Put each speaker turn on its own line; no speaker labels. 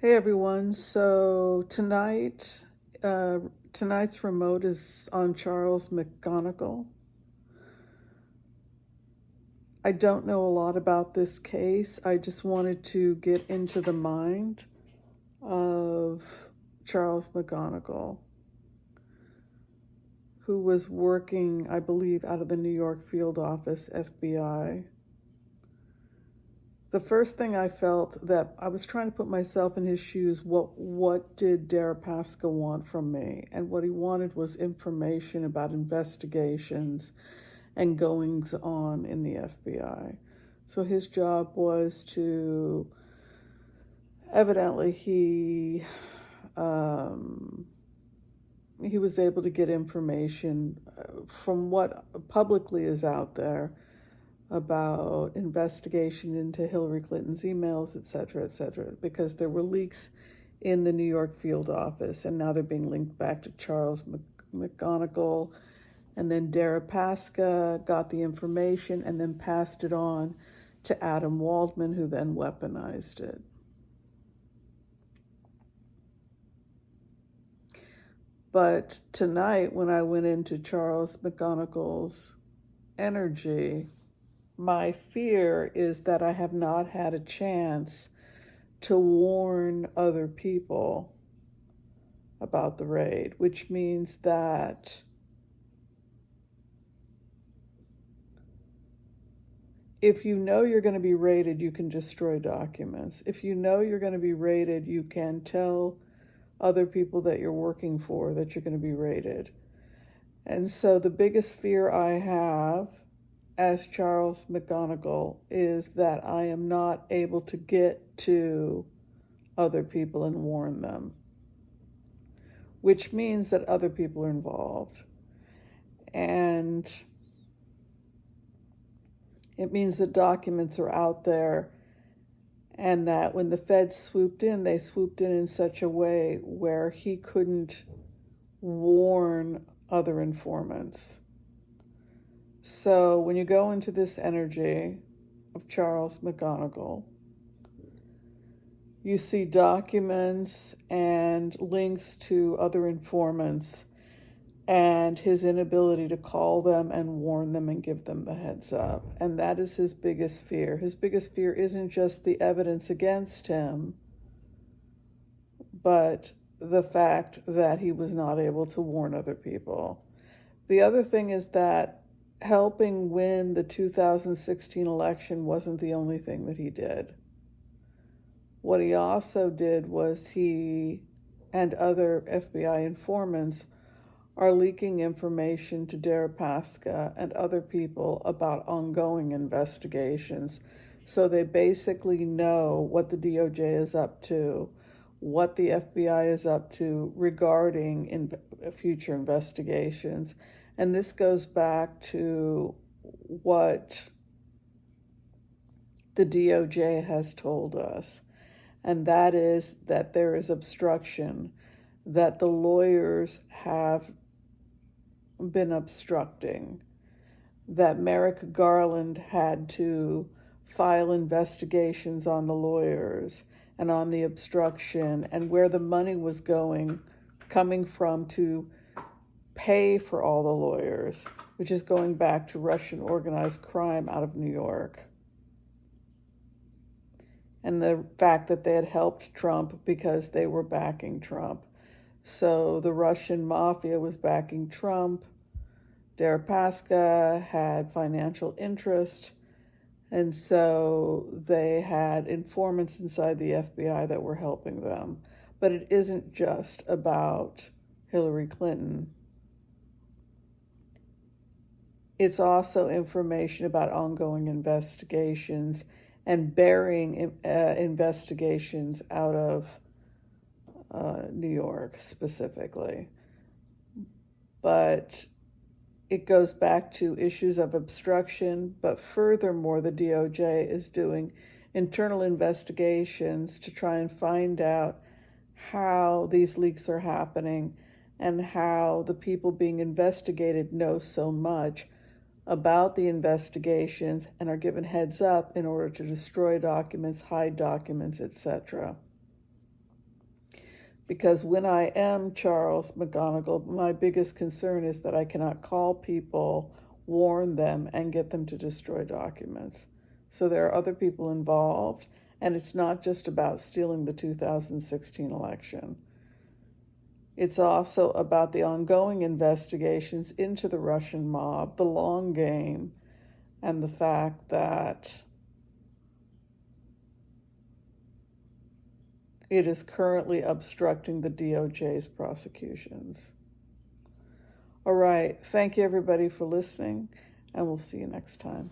Hey everyone. So tonight's remote is on Charles McGonigal. I don't know a lot about this case. I just wanted to get into the mind of Charles McGonigal, who was working, I believe, out of the New York field office, FBI. The first thing I felt that I was trying to put myself in his shoes. What did Deripaska want from me? And what he wanted was information about investigations and goings on in the FBI. So his job was to, evidently he was able to get information from what publicly is out there about investigation into Hillary Clinton's emails, et cetera, because there were leaks in the New York field office, and now they're being linked back to Charles McGonigal. And then Deripaska got the information and then passed it on to Adam Waldman, who then weaponized it. But tonight, when I went into Charles McGonigal's energy, my fear is that I have not had a chance to warn other people about the raid, which means that if you know you're going to be raided, you can destroy documents. If you know you're going to be raided, you can tell other people that you're working for that you're going to be raided. And so the biggest fear I have as Charles McGonigal is that I am not able to get to other people and warn them, which means that other people are involved. And it means that documents are out there, and that when the feds swooped in, they swooped in such a way where he couldn't warn other informants. So when you go into this energy of Charles McGonigal, you see documents and links to other informants and his inability to call them and warn them and give them the heads up. And that is his biggest fear. His biggest fear isn't just the evidence against him, but the fact that he was not able to warn other people. The other thing is that helping win the 2016 election wasn't the only thing that he did. What he also did was he and other FBI informants are leaking information to Deripaska and other people about ongoing investigations. So they basically know what the DOJ is up to, what the FBI is up to regarding future investigations. And this goes back to what the DOJ has told us, and that is that there is obstruction, that the lawyers have been obstructing, that Merrick Garland had to file investigations on the lawyers and on the obstruction and where the money was coming from to pay for all the lawyers, which is going back to Russian organized crime out of New York. And the fact that they had helped Trump because they were backing Trump. So the Russian mafia was backing Trump. Deripaska had financial interest. And so they had informants inside the FBI that were helping them. But it isn't just about Hillary Clinton. It's also information about ongoing investigations and burying investigations out of New York specifically. But it goes back to issues of obstruction, but furthermore, the DOJ is doing internal investigations to try and find out how these leaks are happening and how the people being investigated know so much about the investigations and are given heads up in order to destroy documents, hide documents, etc. Because when I am Charles McGonigal, my biggest concern is that I cannot call people, warn them, and get them to destroy documents. So there are other people involved, and it's not just about stealing the 2016 election. It's also about the ongoing investigations into the Russian mob, the long game, and the fact that it is currently obstructing the DOJ's prosecutions. All right, thank you everybody for listening, and we'll see you next time.